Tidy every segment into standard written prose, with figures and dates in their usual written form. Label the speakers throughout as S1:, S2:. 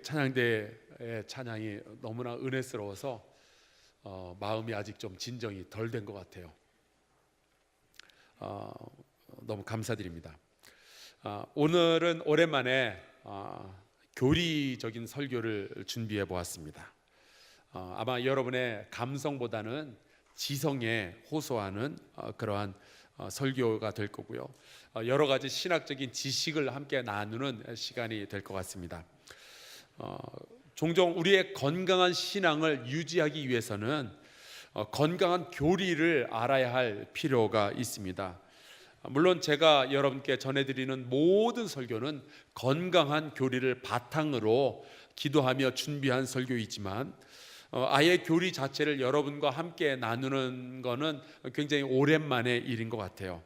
S1: 찬양대의 찬양이 너무나 은혜스러워서 마음이 아직 좀 진정이 덜 된 것 같아요. 너무 감사드립니다. 오늘은 오랜만에 교리적인 설교를 준비해 보았습니다. 아마 여러분의 감성보다는 지성에 호소하는 그러한 설교가 될 거고요. 여러 가지 신학적인 지식을 함께 나누는 시간이 될 것 같습니다. 종종 우리의 건강한 신앙을 유지하기 위해서는 건강한 교리를 알아야 할 필요가 있습니다. 물론 제가 여러분께 전해드리는 모든 설교는 건강한 교리를 바탕으로 기도하며 준비한 설교이지만 아예 교리 자체를 여러분과 함께 나누는 것은 굉장히 오랜만의 일인 것 같아요.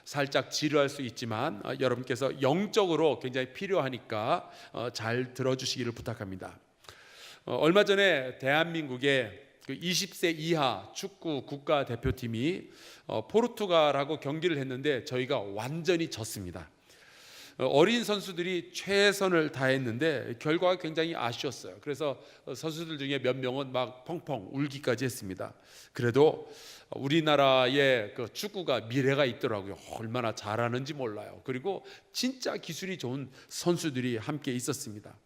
S1: 살짝 지루할 수 있지만 여러분께서 영적으로 굉장히 필요하니까 잘 들어주시기를 부탁합니다. 얼마 전에 대한민국의 20세 이하 축구 국가대표팀이 포르투갈하고 경기를 했는데 저희가 완전히 졌습니다. 어린 선수들이 최선을 다했는데 결과가 굉장히 아쉬웠어요. 그래서 선수들 중에 몇 명은 막 펑펑 울기까지 했습니다. 그래도 우리나라의 그 축구가 미래가 있더라고요. 얼마나 잘하는지 몰라요. 그리고 진짜 기술이 좋은 선수들이 함께 있었습니다.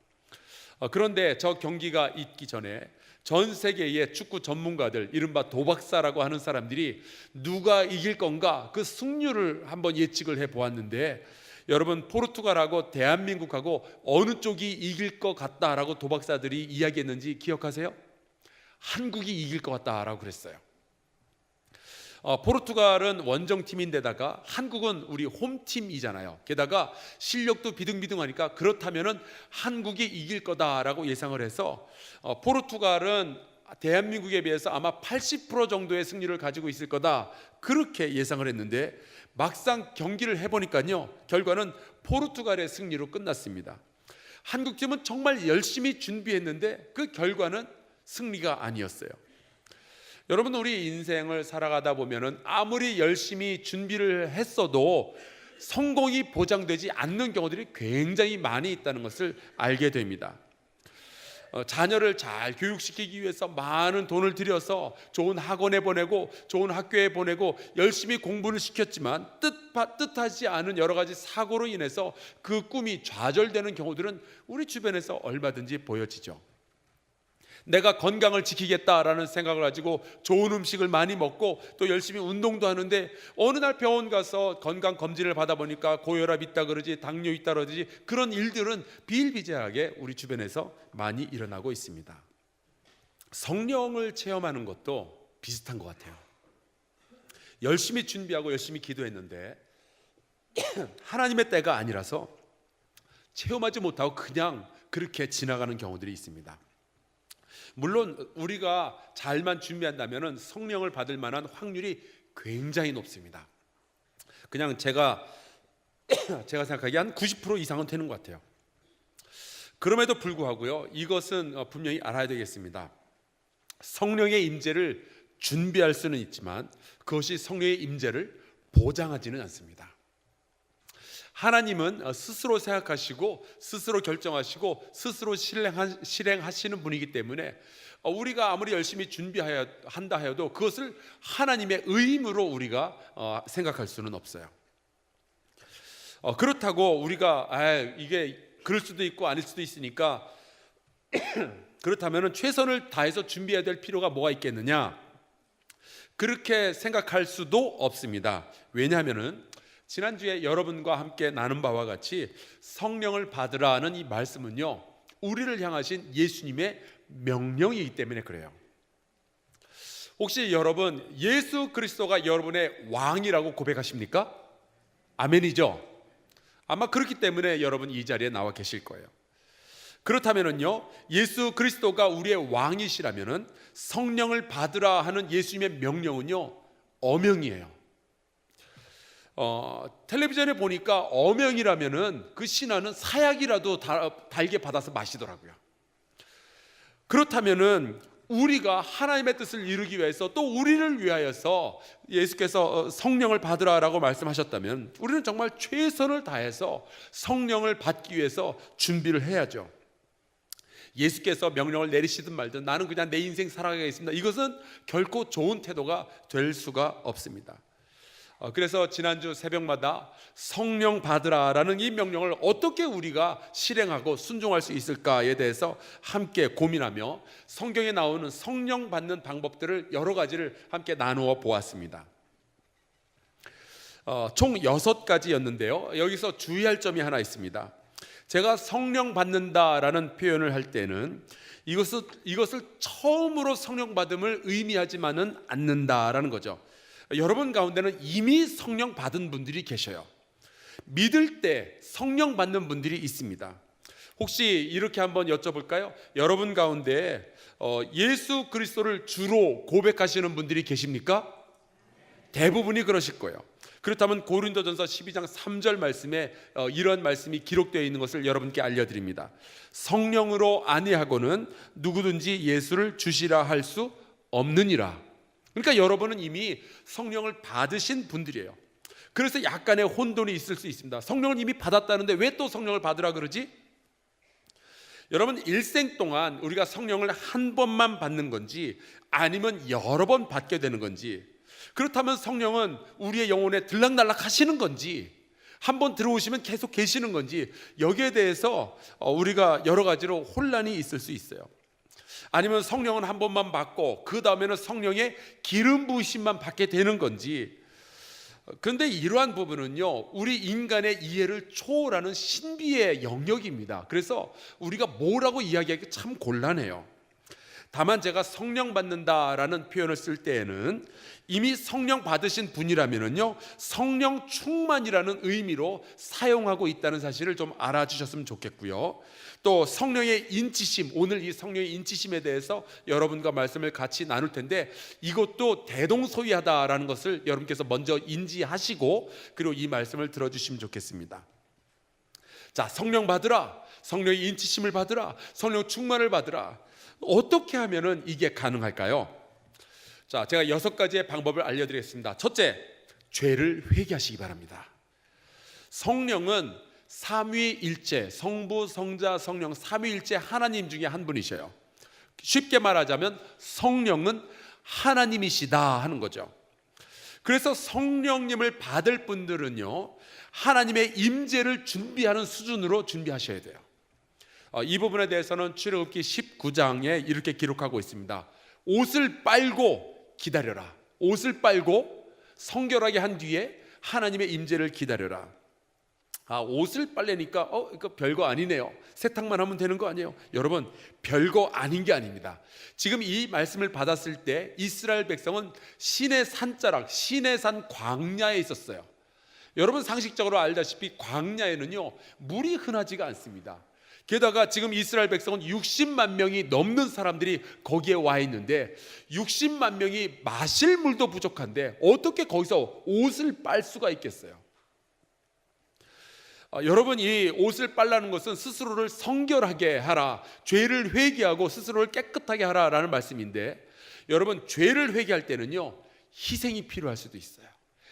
S1: 그런데 저 경기가 있기 전에 전 세계의 축구 전문가들, 이른바 도박사라고 하는 사람들이 누가 이길 건가 그 승률을 한번 예측을 해보았는데, 여러분 포르투갈하고 대한민국하고 어느 쪽이 이길 것 같다라고 도박사들이 이야기했는지 기억하세요? 한국이 이길 것 같다라고 그랬어요. 포르투갈은 원정팀인데다가 한국은 우리 홈팀이잖아요. 게다가 실력도 비등비등하니까 그렇다면은 한국이 이길 거다라고 예상을 해서 포르투갈은 대한민국에 비해서 아마 80% 정도의 승률을 가지고 있을 거다, 그렇게 예상을 했는데 막상 경기를 해보니까요, 결과는 포르투갈의 승리로 끝났습니다. 한국팀은 정말 열심히 준비했는데 그 결과는 승리가 아니었어요. 여러분, 우리 인생을 살아가다 보면은 아무리 열심히 준비를 했어도 성공이 보장되지 않는 경우들이 굉장히 많이 있다는 것을 알게 됩니다. 자녀를 잘 교육시키기 위해서 많은 돈을 들여서 좋은 학원에 보내고 좋은 학교에 보내고 열심히 공부를 시켰지만 뜻하지 않은 여러 가지 사고로 인해서 그 꿈이 좌절되는 경우들은 우리 주변에서 얼마든지 보여지죠. 내가 건강을 지키겠다라는 생각을 가지고 좋은 음식을 많이 먹고 또 열심히 운동도 하는데 어느 날 병원 가서 건강 검진을 받아보니까 고혈압 있다 그러지, 당뇨 있다 그러지, 그런 일들은 비일비재하게 우리 주변에서 많이 일어나고 있습니다. 성령을 체험하는 것도 비슷한 것 같아요. 열심히 준비하고 열심히 기도했는데 하나님의 때가 아니라서 체험하지 못하고 그냥 그렇게 지나가는 경우들이 있습니다. 물론 우리가 잘만 준비한다면 성령을 받을 만한 확률이 굉장히 높습니다. 그냥 제가 생각하기에 한 90% 이상은 되는 것 같아요. 그럼에도 불구하고요, 이것은 분명히 알아야 되겠습니다. 성령의 임재를 준비할 수는 있지만 그것이 성령의 임재를 보장하지는 않습니다. 하나님은 스스로 생각하시고 스스로 결정하시고 스스로 실행하시는 분이기 때문에 우리가 아무리 열심히 준비해야 한다 하여도 그것을 하나님의 의무로 우리가 생각할 수는 없어요. 그렇다고 우리가 이게 그럴 수도 있고 아닐 수도 있으니까 그렇다면 최선을 다해서 준비해야 될 필요가 뭐가 있겠느냐, 그렇게 생각할 수도 없습니다. 왜냐하면은 지난주에 여러분과 함께 나눈 바와 같이 성령을 받으라는 이 말씀은요, 우리를 향하신 예수님의 명령이기 때문에 그래요. 혹시 여러분 예수 그리스도가 여러분의 왕이라고 고백하십니까? 아멘이죠. 아마 그렇기 때문에 여러분 이 자리에 나와 계실 거예요. 그렇다면은요, 예수 그리스도가 우리의 왕이시라면은 성령을 받으라 하는 예수님의 명령은요, 어명이에요. 텔레비전에 보니까 어명이라면은 그 신하는 사약이라도 달게 받아서 마시더라고요. 그렇다면은 우리가 하나님의 뜻을 이루기 위해서 또 우리를 위하여서 예수께서 성령을 받으라라고 말씀하셨다면 우리는 정말 최선을 다해서 성령을 받기 위해서 준비를 해야죠. 예수께서 명령을 내리시든 말든 나는 그냥 내 인생 살아가겠습니다, 이것은 결코 좋은 태도가 될 수가 없습니다. 그래서 지난주 새벽마다 성령 받으라라는 이 명령을 어떻게 우리가 실행하고 순종할 수 있을까에 대해서 함께 고민하며 성경에 나오는 성령 받는 방법들을 여러 가지를 함께 나누어 보았습니다. 총 6가지였는데요 여기서 주의할 점이 하나 있습니다. 제가 성령 받는다라는 표현을 할 때는 이것을 처음으로 성령 받음을 의미하지만은 않는다라는 거죠. 여러분 가운데는 이미 성령 받은 분들이 계셔요. 믿을 때 성령 받는 분들이 있습니다. 혹시 이렇게 한번 여쭤볼까요? 여러분 가운데 예수 그리스도를 주로 고백하시는 분들이 계십니까? 대부분이 그러실 거예요. 그렇다면 고린도전서 12장 3절 말씀에 이런 말씀이 기록되어 있는 것을 여러분께 알려드립니다. 성령으로 안위하고는 누구든지 예수를 주시라 할 수 없느니라. 그러니까 여러분은 이미 성령을 받으신 분들이에요. 그래서 약간의 혼돈이 있을 수 있습니다. 성령을 이미 받았다는데 왜 또 성령을 받으라 그러지? 여러분, 일생 동안 우리가 성령을 한 번만 받는 건지 아니면 여러 번 받게 되는 건지, 그렇다면 성령은 우리의 영혼에 들락날락 하시는 건지, 한 번 들어오시면 계속 계시는 건지, 여기에 대해서 우리가 여러 가지로 혼란이 있을 수 있어요. 아니면 성령은 한 번만 받고 그 다음에는 성령의 기름 부으심만 받게 되는 건지. 그런데 이러한 부분은요 우리 인간의 이해를 초월하는 신비의 영역입니다. 그래서 우리가 뭐라고 이야기하기 참 곤란해요. 다만 제가 성령 받는다라는 표현을 쓸 때에는 이미 성령 받으신 분이라면요 성령 충만이라는 의미로 사용하고 있다는 사실을 좀 알아주셨으면 좋겠고요. 또 성령의 인치심, 오늘 이 성령의 인치심에 대해서 여러분과 말씀을 같이 나눌 텐데 이것도 대동소이하다라는 것을 여러분께서 먼저 인지하시고 그리고 이 말씀을 들어주시면 좋겠습니다. 자, 성령 받으라, 성령의 인치심을 받으라, 성령 충만을 받으라. 어떻게 하면은 이게 가능할까요? 자, 제가 6가지의 방법을 알려드리겠습니다. 첫째, 죄를 회개하시기 바랍니다. 성령은 삼위일체, 성부, 성자, 성령 삼위일체 하나님 중에 한 분이셔요. 쉽게 말하자면 성령은 하나님이시다 하는 거죠. 그래서 성령님을 받을 분들은요 하나님의 임재를 준비하는 수준으로 준비하셔야 돼요. 이 부분에 대해서는 출애굽기 19장에 이렇게 기록하고 있습니다. 옷을 빨고 기다려라. 옷을 빨고 성결하게 한 뒤에 하나님의 임재를 기다려라. 옷을 빨래니까 이거 별거 아니네요. 세탁만 하면 되는 거 아니에요? 여러분, 별거 아닌 게 아닙니다. 지금 이 말씀을 받았을 때 이스라엘 백성은 신의 산자락, 신의 산 광야에 있었어요. 여러분 상식적으로 알다시피 광야에는요 물이 흔하지가 않습니다. 게다가 지금 이스라엘 백성은 60만 명이 넘는 사람들이 거기에 와 있는데 60만 명이 마실 물도 부족한데 어떻게 거기서 옷을 빨 수가 있겠어요? 여러분, 이 옷을 빨라는 것은 스스로를 성결하게 하라, 죄를 회개하고 스스로를 깨끗하게 하라라는 말씀인데, 여러분 죄를 회개할 때는요 희생이 필요할 수도 있어요.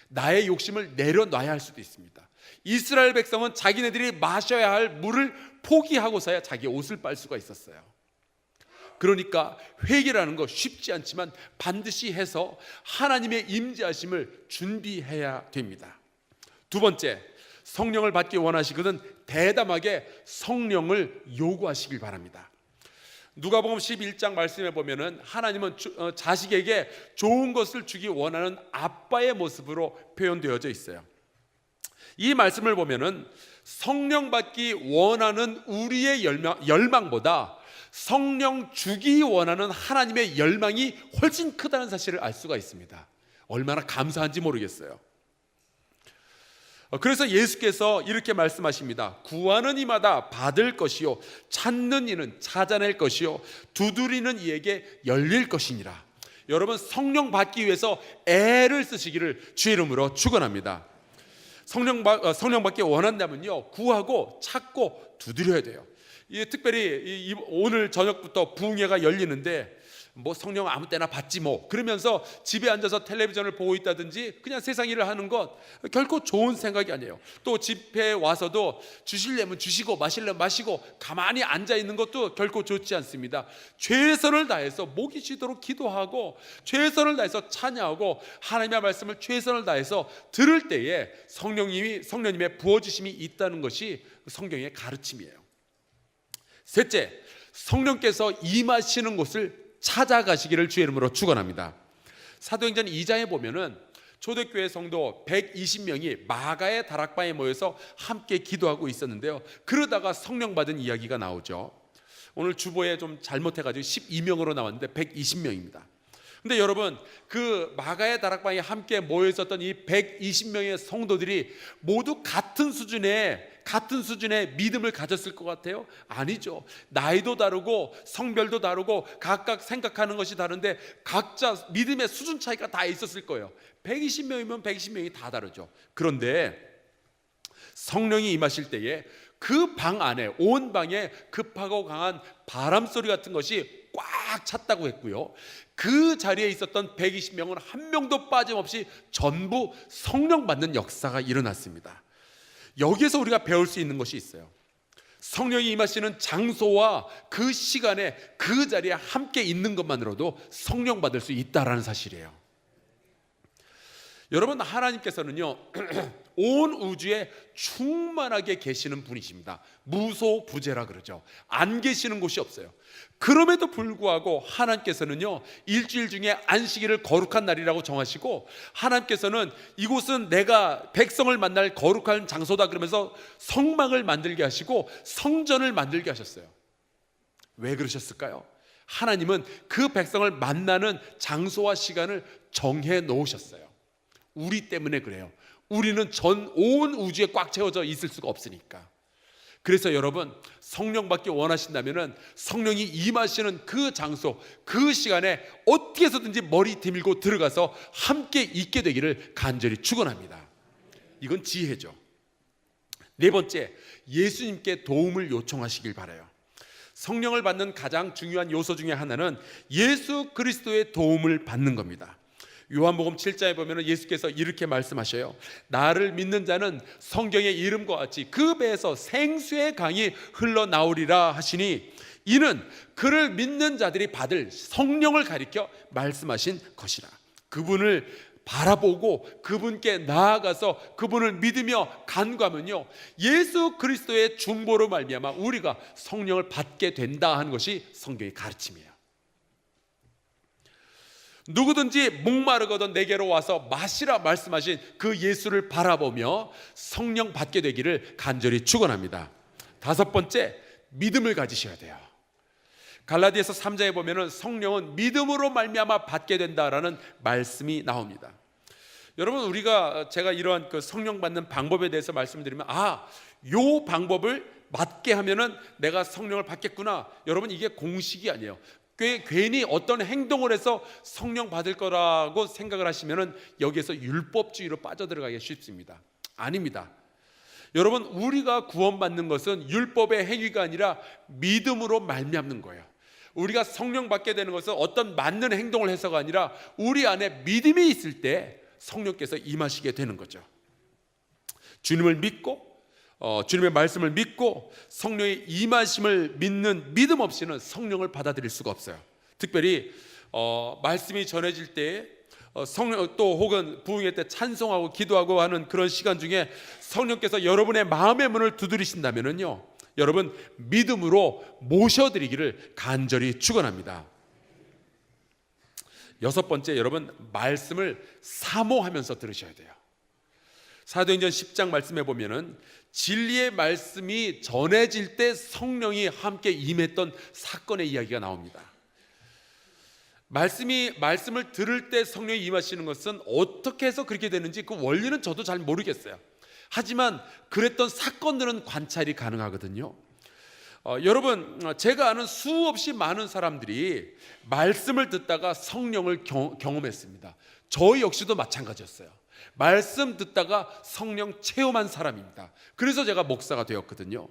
S1: 나의 욕심을 내려놔야 할 수도 있습니다. 이스라엘 백성은 자기네들이 마셔야 할 물을 포기하고서야 자기 옷을 빨 수가 있었어요. 그러니까 회개라는 거 쉽지 않지만 반드시 해서 하나님의 임재하심을 준비해야 됩니다. 두 번째, 성령을 받기 원하시거든 대담하게 성령을 요구하시길 바랍니다. 누가복음 11장 말씀에 보면은 하나님은 자식에게 좋은 것을 주기 원하는 아빠의 모습으로 표현되어져 있어요. 이 말씀을 보면은 성령 받기 원하는 우리의 열망보다 성령 주기 원하는 하나님의 열망이 훨씬 크다는 사실을 알 수가 있습니다. 얼마나 감사한지 모르겠어요. 그래서 예수께서 이렇게 말씀하십니다. 구하는 이마다 받을 것이요 찾는 이는 찾아낼 것이요 두드리는 이에게 열릴 것이니라. 여러분, 성령 받기 위해서 애를 쓰시기를 주의 이름으로 축원합니다. 성령 받기 원한다면요 구하고 찾고 두드려야 돼요. 특별히 오늘 저녁부터 부흥회가 열리는데 뭐 성령 아무 때나 받지 뭐 그러면서 집에 앉아서 텔레비전을 보고 있다든지 그냥 세상 일을 하는 것 결코 좋은 생각이 아니에요. 또 집회에 와서도 주시려면 주시고 마시려면 마시고 가만히 앉아 있는 것도 결코 좋지 않습니다. 최선을 다해서 목이 쉬도록 기도하고 최선을 다해서 찬양하고 하나님의 말씀을 최선을 다해서 들을 때에 성령님의 부어주심이 있다는 것이 성경의 가르침이에요. 셋째, 성령께서 임하시는 곳을 찾아가시기를 주의 이름으로 축원합니다. 사도행전 2장에 보면은 초대교회 성도 120명이 마가의 다락방에 모여서 함께 기도하고 있었는데요, 그러다가 성령 받은 이야기가 나오죠. 오늘 주보에 좀 잘못해가지고 12명으로 나왔는데 120명입니다. 근데 여러분, 그 마가의 다락방에 함께 모여 있었던 이 120명의 성도들이 모두 같은 수준의 믿음을 가졌을 것 같아요? 아니죠. 나이도 다르고 성별도 다르고 각각 생각하는 것이 다른데 각자 믿음의 수준 차이가 다 있었을 거예요. 120명이면 120명이 다 다르죠. 그런데 성령이 임하실 때에 그 방 안에, 온 방에 급하고 강한 바람 소리 같은 것이 꽉 찼다고 했고요, 그 자리에 있었던 120명은 한 명도 빠짐없이 전부 성령 받는 역사가 일어났습니다. 여기에서 우리가 배울 수 있는 것이 있어요. 성령이 임하시는 장소와 그 시간에 그 자리에 함께 있는 것만으로도 성령 받을 수 있다라는 사실이에요. 여러분, 하나님께서는요 온 우주에 충만하게 계시는 분이십니다. 무소부재라 그러죠. 안 계시는 곳이 없어요. 그럼에도 불구하고 하나님께서는요 일주일 중에 안식일을 거룩한 날이라고 정하시고, 하나님께서는 이곳은 내가 백성을 만날 거룩한 장소다 그러면서 성막을 만들게 하시고 성전을 만들게 하셨어요. 왜 그러셨을까요? 하나님은 그 백성을 만나는 장소와 시간을 정해 놓으셨어요. 우리 때문에 그래요. 우리는 온 우주에 꽉 채워져 있을 수가 없으니까. 그래서 여러분, 성령 받기 원하신다면 성령이 임하시는 그 장소, 그 시간에 어떻게 해서든지 머리 디밀고 들어가서 함께 있게 되기를 간절히 축원합니다. 이건 지혜죠. 네 번째, 예수님께 도움을 요청하시길 바라요. 성령을 받는 가장 중요한 요소 중에 하나는 예수 그리스도의 도움을 받는 겁니다. 요한복음 7장에 보면 예수께서 이렇게 말씀하셔요. 나를 믿는 자는 성경의 이름과 같이 그 배에서 생수의 강이 흘러나오리라 하시니, 이는 그를 믿는 자들이 받을 성령을 가리켜 말씀하신 것이라. 그분을 바라보고 그분께 나아가서 그분을 믿으며 간구하면요, 예수 그리스도의 중보로 말미암아 우리가 성령을 받게 된다 하는 것이 성경의 가르침이에요. 누구든지 목마르거든 내게로 와서 마시라 말씀하신 그 예수를 바라보며 성령 받게 되기를 간절히 축원합니다. 다섯 번째, 믿음을 가지셔야 돼요. 갈라디아서 3장에 보면은 성령은 믿음으로 말미암아 받게 된다라는 말씀이 나옵니다. 여러분, 제가 이러한 그 성령 받는 방법에 대해서 말씀드리면 요 방법을 맞게 하면은 내가 성령을 받겠구나. 여러분, 이게 공식이 아니에요. 괜히 어떤 행동을 해서 성령 받을 거라고 생각을 하시면은 여기에서 율법주의로 빠져들어가기 쉽습니다. 아닙니다. 여러분, 우리가 구원받는 것은 율법의 행위가 아니라 믿음으로 말미암는 거예요. 우리가 성령 받게 되는 것은 어떤 맞는 행동을 해서가 아니라 우리 안에 믿음이 있을 때 성령께서 임하시게 되는 거죠. 주님을 믿고 주님의 말씀을 믿고 성령의 임하심을 믿는 믿음 없이는 성령을 받아들일 수가 없어요. 특별히 말씀이 전해질 때 성령, 또 혹은 부흥회 때 찬송하고 기도하고 하는 그런 시간 중에 성령께서 여러분의 마음의 문을 두드리신다면요, 여러분 믿음으로 모셔드리기를 간절히 축원합니다. 여섯 번째, 여러분 말씀을 사모하면서 들으셔야 돼요. 사도행전 10장 말씀해 보면은 진리의 말씀이 전해질 때 성령이 함께 임했던 사건의 이야기가 나옵니다. 말씀을 들을 때 성령이 임하시는 것은 어떻게 해서 그렇게 되는지 그 원리는 저도 잘 모르겠어요. 하지만 그랬던 사건들은 관찰이 가능하거든요. 여러분, 제가 아는 수없이 많은 사람들이 말씀을 듣다가 성령을 경험했습니다. 저 역시도 마찬가지였어요. 말씀 듣다가 성령 체험한 사람입니다. 그래서 제가 목사가 되었거든요.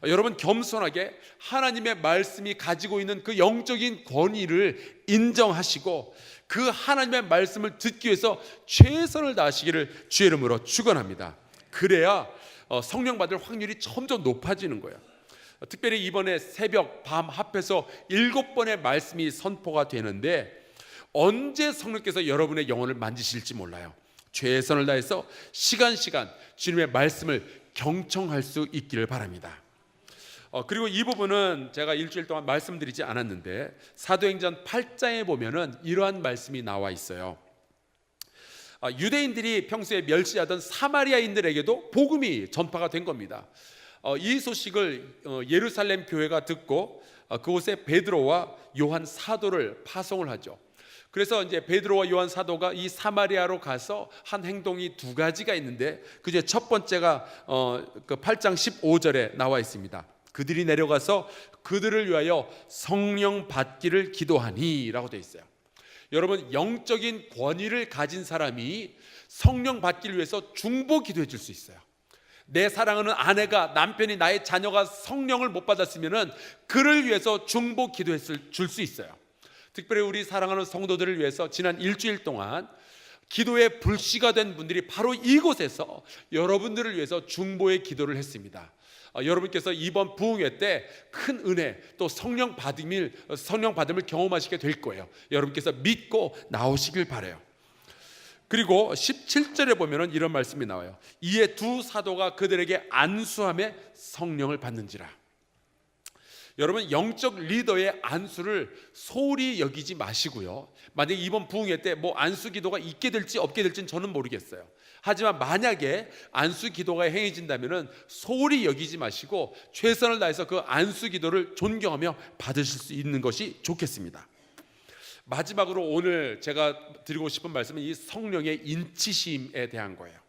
S1: 여러분 겸손하게 하나님의 말씀이 가지고 있는 그 영적인 권위를 인정하시고 그 하나님의 말씀을 듣기 위해서 최선을 다하시기를 주의 이름으로 축원합니다. 그래야 성령 받을 확률이 점점 높아지는 거예요. 특별히 이번에 새벽 밤 합해서 7번의 말씀이 선포가 되는데 언제 성령께서 여러분의 영혼을 만지실지 몰라요. 최선을 다해서 시간 주님의 말씀을 경청할 수 있기를 바랍니다. 그리고 이 부분은 제가 일주일 동안 말씀드리지 않았는데 사도행전 8장에 보면은 이러한 말씀이 나와 있어요. 유대인들이 평소에 멸시하던 사마리아인들에게도 복음이 전파가 된 겁니다. 이 소식을 예루살렘 교회가 듣고 그곳에 베드로와 요한 사도를 파송을 하죠. 그래서 이제 베드로와 요한 사도가 이 사마리아로 가서 한 행동이 두 가지가 있는데 그중에 첫 번째가 그 8장 15절에 나와 있습니다. 그들이 내려가서 그들을 위하여 성령 받기를 기도하니 라고 되어 있어요. 여러분 영적인 권위를 가진 사람이 성령 받기를 위해서 중보 기도해 줄 수 있어요. 내 사랑하는 아내가 남편이 나의 자녀가 성령을 못 받았으면 그를 위해서 중보 기도해 줄 수 있어요. 특별히 우리 사랑하는 성도들을 위해서 지난 일주일 동안 기도의 불씨가 된 분들이 바로 이곳에서 여러분들을 위해서 중보의 기도를 했습니다. 여러분께서 이번 부흥회 때 큰 은혜 또 성령 받음을 경험하시게 될 거예요. 여러분께서 믿고 나오시길 바라요. 그리고 17절에 보면은 이런 말씀이 나와요. 이에 두 사도가 그들에게 안수함에 성령을 받는지라. 여러분 영적 리더의 안수를 소홀히 여기지 마시고요. 만약에 이번 부흥회 때 뭐 안수 기도가 있게 될지 없게 될지는 저는 모르겠어요. 하지만 만약에 안수 기도가 행해진다면은 소홀히 여기지 마시고 최선을 다해서 그 안수 기도를 존경하며 받으실 수 있는 것이 좋겠습니다. 마지막으로 오늘 제가 드리고 싶은 말씀은 이 성령의 인치심에 대한 거예요.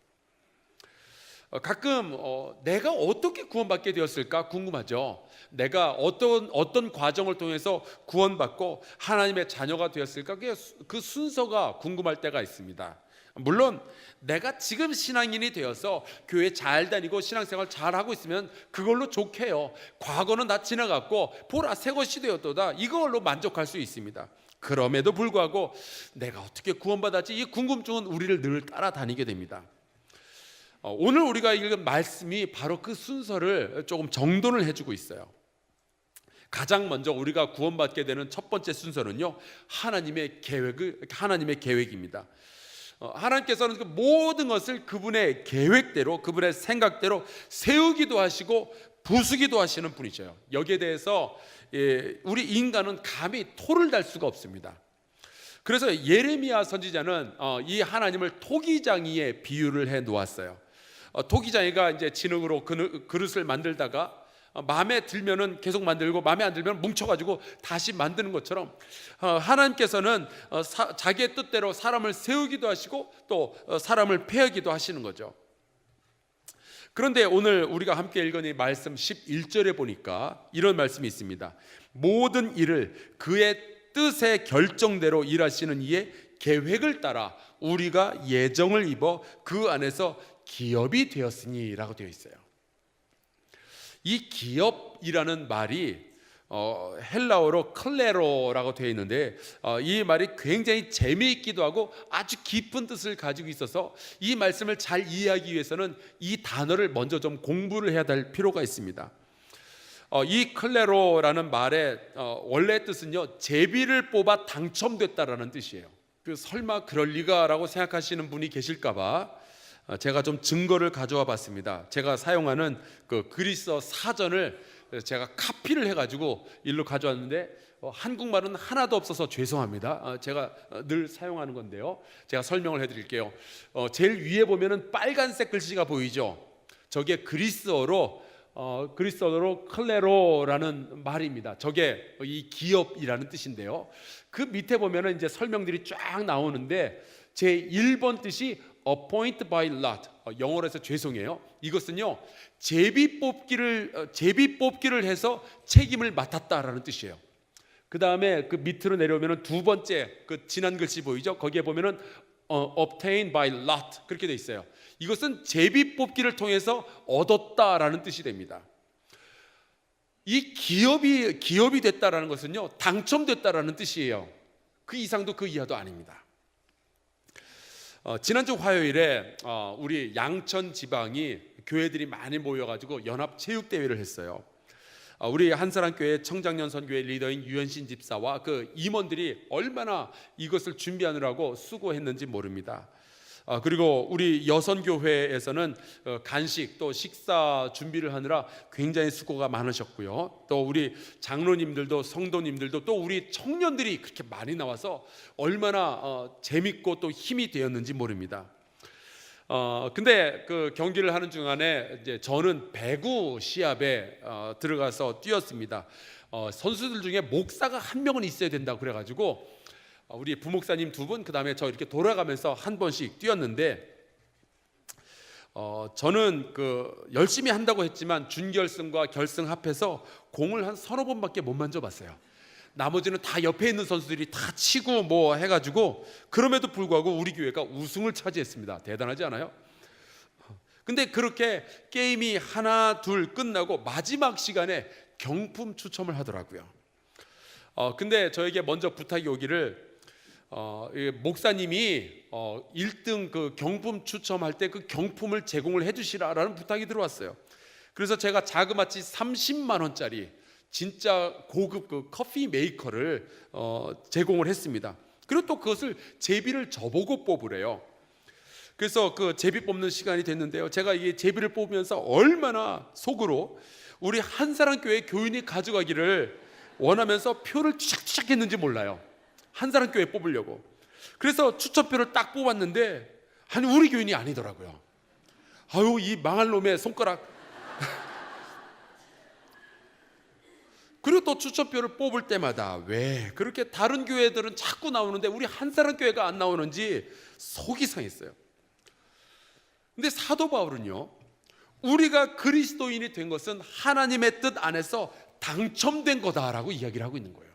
S1: 가끔 내가 어떻게 구원받게 되었을까 궁금하죠. 내가 어떤 과정을 통해서 구원받고 하나님의 자녀가 되었을까 그 순서가 궁금할 때가 있습니다. 물론 내가 지금 신앙인이 되어서 교회 잘 다니고 신앙생활 잘 하고 있으면 그걸로 좋게요. 과거는 다 지나갔고 보라 새 것이 되었도다 이걸로 만족할 수 있습니다. 그럼에도 불구하고 내가 어떻게 구원받았지 이 궁금증은 우리를 늘 따라다니게 됩니다. 오늘 우리가 읽은 말씀이 바로 그 순서를 조금 정돈을 해주고 있어요. 가장 먼저 우리가 구원받게 되는 첫 번째 순서는요, 하나님의 계획입니다. 하나님께서는 그 모든 것을 그분의 계획대로, 그분의 생각대로 세우기도 하시고 부수기도 하시는 분이죠. 여기에 대해서 우리 인간은 감히 토를 달 수가 없습니다. 그래서 예레미야 선지자는 이 하나님을 토기장이의 비유를 해 놓았어요. 토기장이가 이제 진흙으로 그릇을 만들다가 마음에 들면은 계속 만들고 마음에 안 들면 뭉쳐가지고 다시 만드는 것처럼 하나님께서는 자기의 뜻대로 사람을 세우기도 하시고 또 사람을 폐하기도 하시는 거죠. 그런데 오늘 우리가 함께 읽은 이 말씀 11절에 보니까 이런 말씀이 있습니다. 모든 일을 그의 뜻의 결정대로 일하시는 이의 계획을 따라 우리가 예정을 입어 그 안에서 기업이 되었으니 라고 되어 있어요. 이 기업이라는 말이 헬라어로 클레로라고 되어 있는데 이 말이 굉장히 재미있기도 하고 아주 깊은 뜻을 가지고 있어서 이 말씀을 잘 이해하기 위해서는 이 단어를 먼저 좀 공부를 해야 될 필요가 있습니다. 이 클레로라는 말의 원래 뜻은요, 제비를 뽑아 당첨됐다라는 뜻이에요. 설마 그럴 리가라고 생각하시는 분이 계실까봐 제가 좀 증거를 가져와 봤습니다. 제가 사용하는 그 그리스어 사전을 제가 카피를 해가지고 일로 가져왔는데 한국말은 하나도 없어서 죄송합니다. 제가 늘 사용하는 건데요. 제가 설명을 해드릴게요. 제일 위에 보면은 빨간색 글씨가 보이죠. 저게 그리스어로 클레로라는 말입니다. 저게 이 기업이라는 뜻인데요. 그 밑에 보면은 이제 설명들이 쫙 나오는데 제 1번 뜻이 appoint by lot, 영어로 해서 죄송해요. 이것은요, 제비 뽑기를 해서 책임을 맡았다라는 뜻이에요. 그 다음에 그 밑으로 내려오면은 두 번째 그 진한 글씨 보이죠? 거기에 보면은 obtain by lot 그렇게 돼 있어요. 이것은 제비 뽑기를 통해서 얻었다라는 뜻이 됩니다. 이 기업이 됐다라는 것은요, 당첨됐다라는 뜻이에요. 그 이상도 그 이하도 아닙니다. 지난주 화요일에 우리 양천 지방이 교회들이 많이 모여가지고 연합 체육대회를 했어요. 우리 한사랑교회 청장년 선교회 리더인 유현신 집사와 그 임원들이 얼마나 이것을 준비하느라고 수고했는지 모릅니다. 그리고 우리 여선교회에서는 간식 또 식사 준비를 하느라 굉장히 수고가 많으셨고요. 또 우리 장로님들도 성도님들도 또 우리 청년들이 그렇게 많이 나와서 얼마나 재밌고 또 힘이 되었는지 모릅니다. 근데 그 경기를 하는 중간에 이제 저는 배구 시합에 들어가서 뛰었습니다. 선수들 중에 목사가 한 명은 있어야 된다고 그래가지고 우리 부목사님 두 분, 그 다음에 저 이렇게 돌아가면서 한 번씩 뛰었는데, 저는 그 열심히 한다고 했지만 준결승과 결승 합해서 공을 한 서너 번밖에 못 만져봤어요. 나머지는 다 옆에 있는 선수들이 다 치고 뭐 해가지고, 그럼에도 불구하고 우리 교회가 우승을 차지했습니다. 대단하지 않아요? 근데 그렇게 게임이 하나 둘 끝나고 마지막 시간에 경품 추첨을 하더라고요. 근데 저에게 먼저 부탁이 오기를, 목사님이 1등 그 경품 추첨할 때 그 경품을 제공을 해주시라라는 부탁이 들어왔어요. 그래서 제가 자그마치 30만 원짜리 진짜 고급 그 커피 메이커를 제공을 했습니다. 그리고 또 그것을 제비를 저보고 뽑으래요. 그래서 그 제비 뽑는 시간이 됐는데요, 제가 이 제비를 뽑으면서 얼마나 속으로 우리 한사랑교회 교인이 가져가기를 원하면서 표를 투작투작 했는지 몰라요. 한사랑교회 뽑으려고. 그래서 추천표를 딱 뽑았는데 아니 우리 교인이 아니더라고요. 아유, 이 망할 놈의 손가락. 그리고 또 추천표를 뽑을 때마다 왜 그렇게 다른 교회들은 자꾸 나오는데 우리 한사랑교회가 안 나오는지 속이 상했어요. 근데 사도 바울은요, 우리가 그리스도인이 된 것은 하나님의 뜻 안에서 당첨된 거다라고 이야기를 하고 있는 거예요.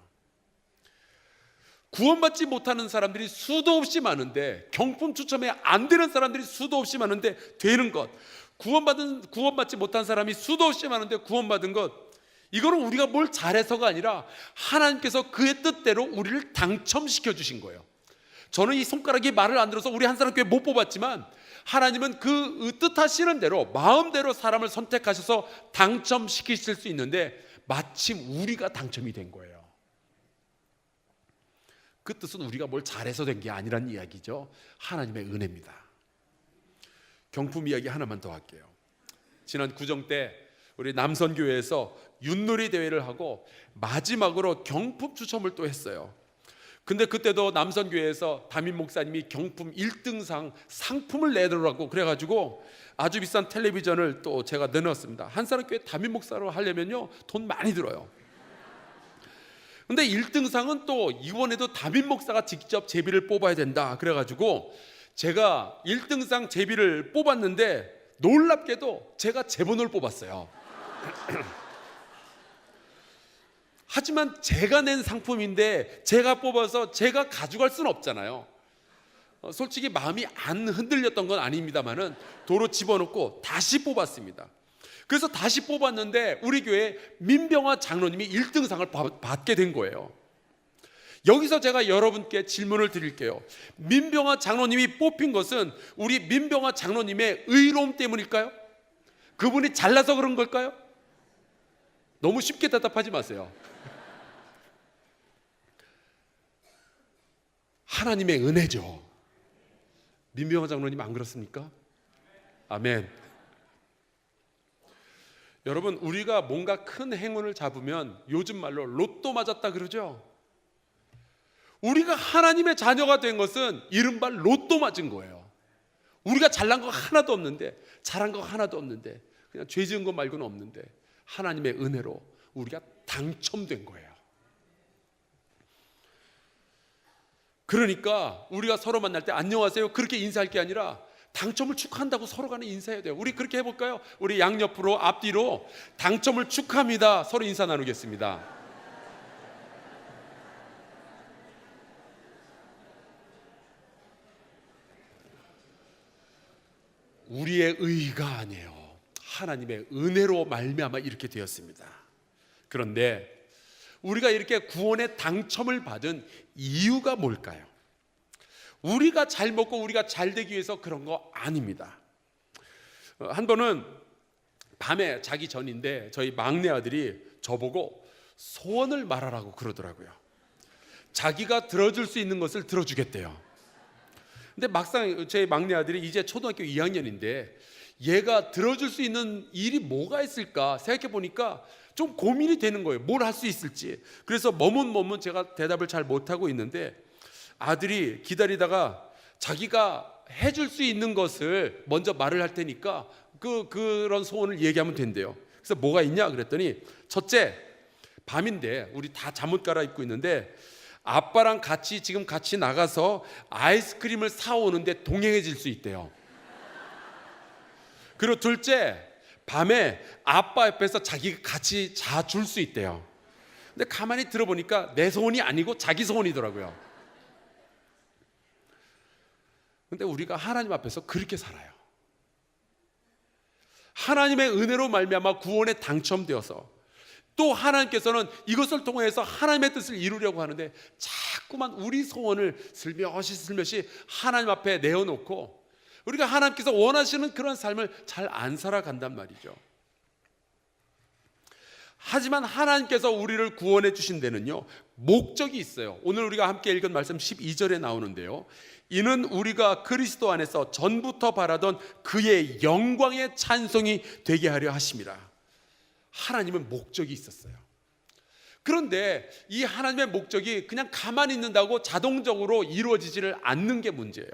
S1: 구원받지 못하는 사람들이 수도 없이 많은데, 경품 추첨에 안 되는 사람들이 수도 없이 많은데 되는 것, 구원받지 못한 사람이 수도 없이 많은데 구원받은 것, 이거는 우리가 뭘 잘해서가 아니라 하나님께서 그의 뜻대로 우리를 당첨시켜 주신 거예요. 저는 이 손가락이 말을 안 들어서 우리 한사랑교회 못 뽑았지만 하나님은 그 뜻하시는 대로 마음대로 사람을 선택하셔서 당첨시키실 수 있는데 마침 우리가 당첨이 된 거예요. 그 뜻은 우리가 뭘 잘해서 된 게 아니란 이야기죠. 하나님의 은혜입니다. 경품 이야기 하나만 더 할게요. 지난 구정 때 우리 남선교회에서 윷놀이 대회를 하고 마지막으로 경품 추첨을 또 했어요. 근데 그때도 남선교회에서 담임 목사님이 경품 1등상 상품을 내놓으라고 그래가지고 아주 비싼 텔레비전을 또 제가 내놨습니다. 한사랑교회 담임 목사로 하려면요 돈 많이 들어요. 근데 1등상은 또 이번에도 담임 목사가 직접 제비를 뽑아야 된다 그래가지고 제가 1등상 제비를 뽑았는데 놀랍게도 제가 제 번호를 뽑았어요. 하지만 제가 낸 상품인데 제가 뽑아서 제가 가져갈 수는 없잖아요. 솔직히 마음이 안 흔들렸던 건 아닙니다만은 도로 집어넣고 다시 뽑았습니다. 그래서 다시 뽑았는데 우리 교회 민병화 장로님이 1등상을 받게 된 거예요. 여기서 제가 여러분께 질문을 드릴게요. 민병화 장로님이 뽑힌 것은 우리 민병화 장로님의 의로움 때문일까요? 그분이 잘나서 그런 걸까요? 너무 쉽게 대답하지 마세요. 하나님의 은혜죠. 민병화 장로님 안 그렇습니까? 아멘. 여러분, 우리가 뭔가 큰 행운을 잡으면 요즘 말로 로또 맞았다 그러죠. 우리가 하나님의 자녀가 된 것은 이른바 로또 맞은 거예요. 우리가 잘난 거 하나도 없는데, 잘한 거 하나도 없는데, 그냥 죄 지은 거 말고는 없는데 하나님의 은혜로 우리가 당첨된 거예요. 그러니까 우리가 서로 만날 때 안녕하세요 그렇게 인사할 게 아니라 당첨을 축하한다고 서로 간에 인사해야 돼요. 우리 그렇게 해볼까요? 우리 양옆으로 앞뒤로 당첨을 축하합니다. 서로 인사 나누겠습니다. 우리의 의가 아니에요. 하나님의 은혜로 말미암아 이렇게 되었습니다. 그런데 우리가 이렇게 구원의 당첨을 받은 이유가 뭘까요? 우리가 잘 먹고 우리가 잘 되기 위해서 그런 거 아닙니다. 한 번은 밤에 자기 전인데 저희 막내 아들이 저보고 소원을 말하라고 그러더라고요. 자기가 들어줄 수 있는 것을 들어주겠대요. 근데 막상 제 막내 아들이 이제 초등학교 2학년인데 얘가 들어줄 수 있는 일이 뭐가 있을까 생각해 보니까 좀 고민이 되는 거예요. 뭘 할 수 있을지. 그래서 머뭇 제가 대답을 잘 못하고 있는데 아들이 기다리다가 자기가 해줄 수 있는 것을 먼저 말을 할 테니까 그런 소원을 얘기하면 된대요. 그래서 뭐가 있냐 그랬더니, 첫째, 밤인데 우리 다 잠옷 갈아입고 있는데 아빠랑 지금 같이 나가서 아이스크림을 사오는데 동행해 줄 수 있대요. 그리고 둘째, 밤에 아빠 옆에서 자기가 같이 자줄 수 있대요. 근데 가만히 들어보니까 내 소원이 아니고 자기 소원이더라고요. 근데 우리가 하나님 앞에서 그렇게 살아요. 하나님의 은혜로 말미암아 구원에 당첨되어서 또 하나님께서는 이것을 통해서 하나님의 뜻을 이루려고 하는데 자꾸만 우리 소원을 슬며시 하나님 앞에 내어놓고 우리가 하나님께서 원하시는 그런 삶을 잘 안 살아간단 말이죠. 하지만 하나님께서 우리를 구원해 주신 데는요 목적이 있어요. 오늘 우리가 함께 읽은 말씀 12절에 나오는데요, 이는 우리가 그리스도 안에서 전부터 바라던 그의 영광의 찬송이 되게 하려 하심이라. 하나님은 목적이 있었어요. 그런데 이 하나님의 목적이 그냥 가만히 있는다고 자동적으로 이루어지지를 않는 게 문제예요.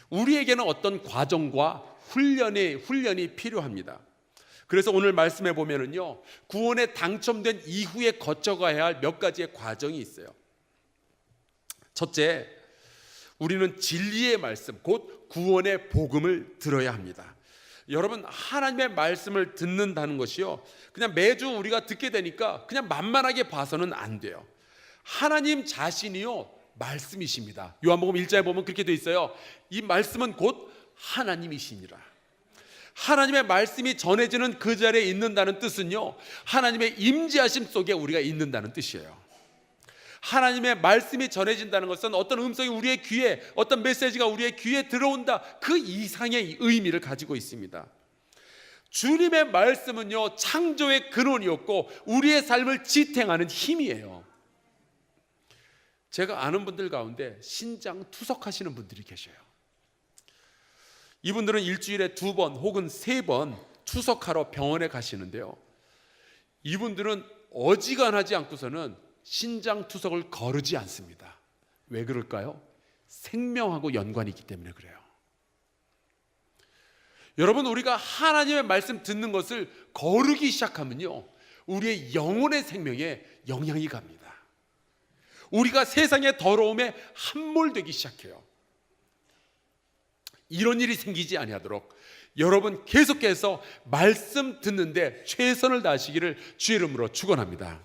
S1: 우리에게는 어떤 과정과 훈련이 필요합니다. 그래서 오늘 말씀해 보면은요, 구원에 당첨된 이후에 거쳐가야 할 몇 가지의 과정이 있어요. 첫째, 우리는 진리의 말씀, 곧 구원의 복음을 들어야 합니다. 여러분, 하나님의 말씀을 듣는다는 것이요, 그냥 매주 우리가 듣게 되니까 그냥 만만하게 봐서는 안 돼요. 하나님 자신이요 말씀이십니다. 요한복음 1장에 보면 그렇게 돼 있어요. 이 말씀은 곧 하나님이시니라. 하나님의 말씀이 전해지는 그 자리에 있는다는 뜻은요, 하나님의 임재하심 속에 우리가 있는다는 뜻이에요. 하나님의 말씀이 전해진다는 것은 어떤 음성이 우리의 귀에, 어떤 메시지가 우리의 귀에 들어온다, 그 이상의 의미를 가지고 있습니다. 주님의 말씀은요 창조의 근원이었고 우리의 삶을 지탱하는 힘이에요. 제가 아는 분들 가운데 신장 투석하시는 분들이 계셔요. 이분들은 일주일에 2번 혹은 3번 투석하러 병원에 가시는데요, 이분들은 어지간하지 않고서는 신장 투석을 거르지 않습니다. 왜 그럴까요? 생명하고 연관이 있기 때문에 그래요. 여러분, 우리가 하나님의 말씀 듣는 것을 거르기 시작하면요 우리의 영혼의 생명에 영향이 갑니다. 우리가 세상의 더러움에 함몰되기 시작해요. 이런 일이 생기지 아니하도록 여러분 계속해서 말씀 듣는데 최선을 다하시기를 주의 이름으로 축원합니다.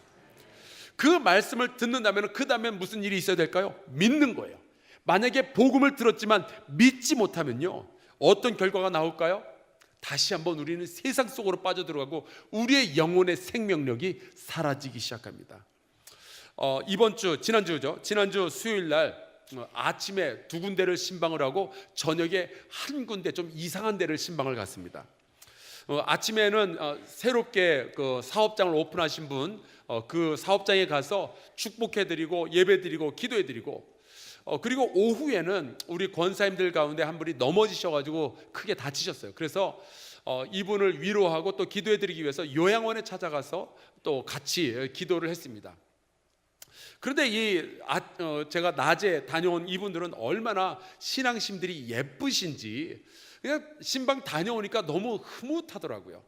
S1: 그 말씀을 듣는다면 그 다음에 무슨 일이 있어야 될까요? 믿는 거예요. 만약에 복음을 들었지만 믿지 못하면요 어떤 결과가 나올까요? 다시 한번 우리는 세상 속으로 빠져들어가고 우리의 영혼의 생명력이 사라지기 시작합니다. 지난주 수요일 날 아침에 2군데를 신방을 하고 저녁에 한 군데 좀 이상한 데를 신방을 갔습니다. 아침에는 새롭게 그 사업장을 오픈하신 분, 그 사업장에 가서 축복해드리고 예배드리고 기도해드리고, 그리고 오후에는 우리 권사님들 가운데 한 분이 넘어지셔가지고 크게 다치셨어요. 그래서 이분을 위로하고 또 기도해드리기 위해서 요양원에 찾아가서 또 같이 기도를 했습니다. 그런데 제가 낮에 다녀온 이분들은 얼마나 신앙심들이 예쁘신지 그냥 신방 다녀오니까 너무 흐뭇하더라고요.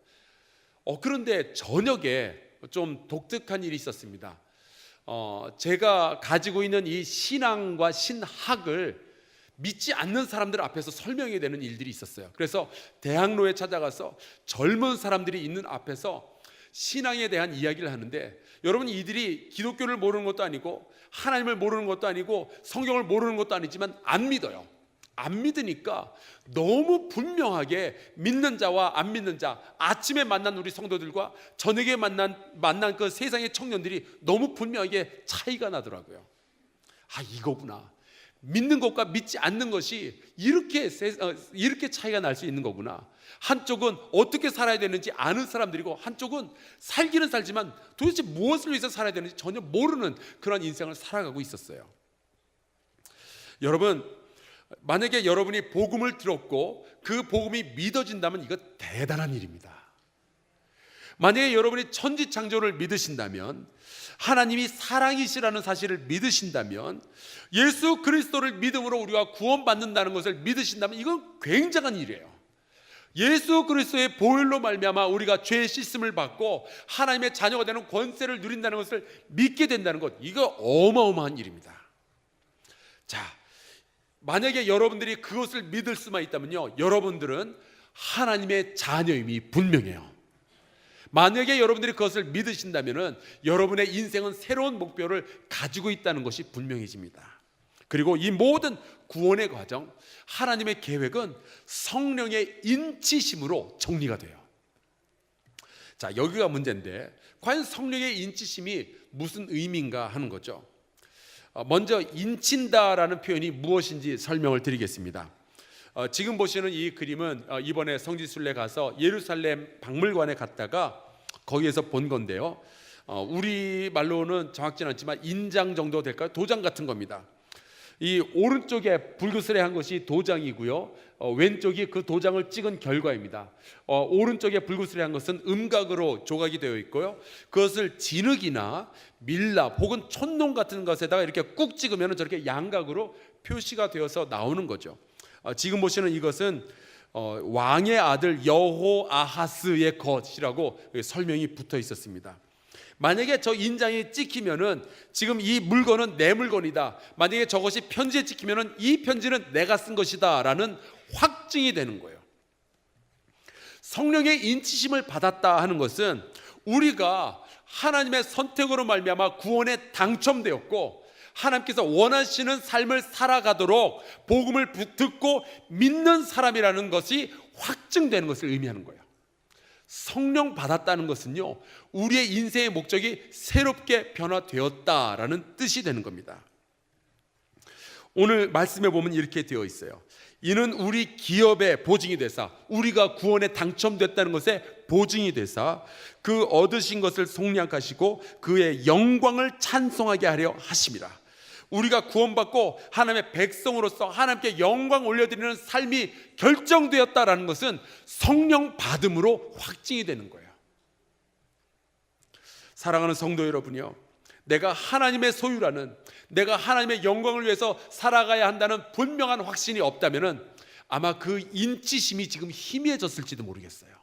S1: 그런데 저녁에 좀 독특한 일이 있었습니다. 제가 가지고 있는 이 신앙과 신학을 믿지 않는 사람들 앞에서 설명해야 되는 일들이 있었어요. 그래서 대학로에 찾아가서 젊은 사람들이 있는 앞에서 신앙에 대한 이야기를 하는데, 여러분 이들이 기독교를 모르는 것도 아니고 하나님을 모르는 것도 아니고 성경을 모르는 것도 아니지만 안 믿어요. 안 믿으니까 너무 분명하게 믿는 자와 안 믿는 자, 아침에 만난 우리 성도들과 저녁에 만난 그 세상의 청년들이 너무 분명하게 차이가 나더라고요. 아, 이거구나. 믿는 것과 믿지 않는 것이 이렇게 차이가 날 수 있는 거구나. 한쪽은 어떻게 살아야 되는지 아는 사람들이고, 한쪽은 살기는 살지만 도대체 무엇을 위해서 살아야 되는지 전혀 모르는 그런 인생을 살아가고 있었어요. 여러분, 만약에 여러분이 복음을 들었고 그 복음이 믿어진다면 이거 대단한 일입니다. 만약에 여러분이 천지창조를 믿으신다면, 하나님이 사랑이시라는 사실을 믿으신다면, 예수 그리스도를 믿음으로 우리가 구원받는다는 것을 믿으신다면 이건 굉장한 일이에요. 예수 그리스도의 보혈로 말미암아 우리가 죄의 씻음을 받고 하나님의 자녀가 되는 권세를 누린다는 것을 믿게 된다는 것, 이거 어마어마한 일입니다. 자, 만약에 여러분들이 그것을 믿을 수만 있다면요, 여러분들은 하나님의 자녀임이 분명해요. 만약에 여러분들이 그것을 믿으신다면 여러분의 인생은 새로운 목표를 가지고 있다는 것이 분명해집니다. 그리고 이 모든 구원의 과정, 하나님의 계획은 성령의 인치심으로 정리가 돼요. 자, 여기가 문제인데, 과연 성령의 인치심이 무슨 의미인가 하는 거죠. 먼저 인친다라는 표현이 무엇인지 설명을 드리겠습니다. 지금 보시는 이 그림은 이번에 성지순례 가서 예루살렘 박물관에 갔다가 거기에서 본 건데요, 우리 말로는 정확지는 않지만 인장 정도 될까요? 도장 같은 겁니다. 이 오른쪽에 붉으스레한 것이 도장이고요, 왼쪽이 그 도장을 찍은 결과입니다. 오른쪽에 붉으스레한 것은 음각으로 조각이 되어 있고요, 그것을 진흙이나 밀랍 혹은 촛농 같은 것에다가 이렇게 꾹 찍으면 저렇게 양각으로 표시가 되어서 나오는 거죠. 지금 보시는 이것은 왕의 아들 여호아하스의 것이라고 설명이 붙어 있었습니다. 만약에 저 인장이 찍히면은 지금 이 물건은 내 물건이다, 만약에 저것이 편지에 찍히면은 이 편지는 내가 쓴 것이다 라는 확증이 되는 거예요. 성령의 인치심을 받았다 하는 것은 우리가 하나님의 선택으로 말미암아 구원에 당첨되었고, 하나님께서 원하시는 삶을 살아가도록 복음을 듣고 믿는 사람이라는 것이 확증되는 것을 의미하는 거예요. 성령 받았다는 것은요, 우리의 인생의 목적이 새롭게 변화되었다라는 뜻이 되는 겁니다. 오늘 말씀에 보면 이렇게 되어 있어요. 이는 우리 기업의 보증이 되사, 우리가 구원에 당첨됐다는 것에 보증이 되사 그 얻으신 것을 속량하시고 그의 영광을 찬송하게 하려 하심이라. 우리가 구원받고 하나님의 백성으로서 하나님께 영광 올려드리는 삶이 결정되었다라는 것은 성령 받음으로 확증이 되는 거예요. 사랑하는 성도 여러분이요, 내가 하나님의 소유라는, 내가 하나님의 영광을 위해서 살아가야 한다는 분명한 확신이 없다면 아마 그 인치심이 지금 희미해졌을지도 모르겠어요.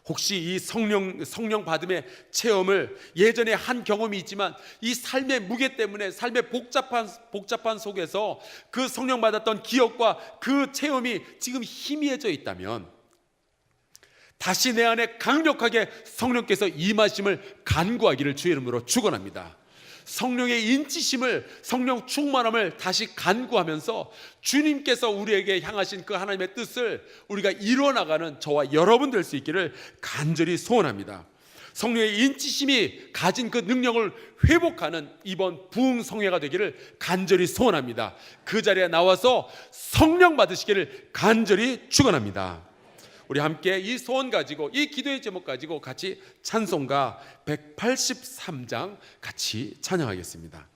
S1: 혹시 이 성령 받음의 체험을 예전에 한 경험이 있지만 이 삶의 무게 때문에, 삶의 복잡한 속에서 그 성령 받았던 기억과 그 체험이 지금 희미해져 있다면 다시 내 안에 강력하게 성령께서 임하심을 간구하기를 주의 이름으로 축원합니다. 성령의 인치심을, 성령 충만함을 다시 간구하면서 주님께서 우리에게 향하신 그 하나님의 뜻을 우리가 이뤄나가는 저와 여러분 될 수 있기를 간절히 소원합니다. 성령의 인치심이 가진 그 능력을 회복하는 이번 부흥성회가 되기를 간절히 소원합니다. 그 자리에 나와서 성령 받으시기를 간절히 축원합니다. 우리 함께 이 소원 가지고, 이 기도의 제목 가지고 같이 찬송가 183장 같이 찬양하겠습니다.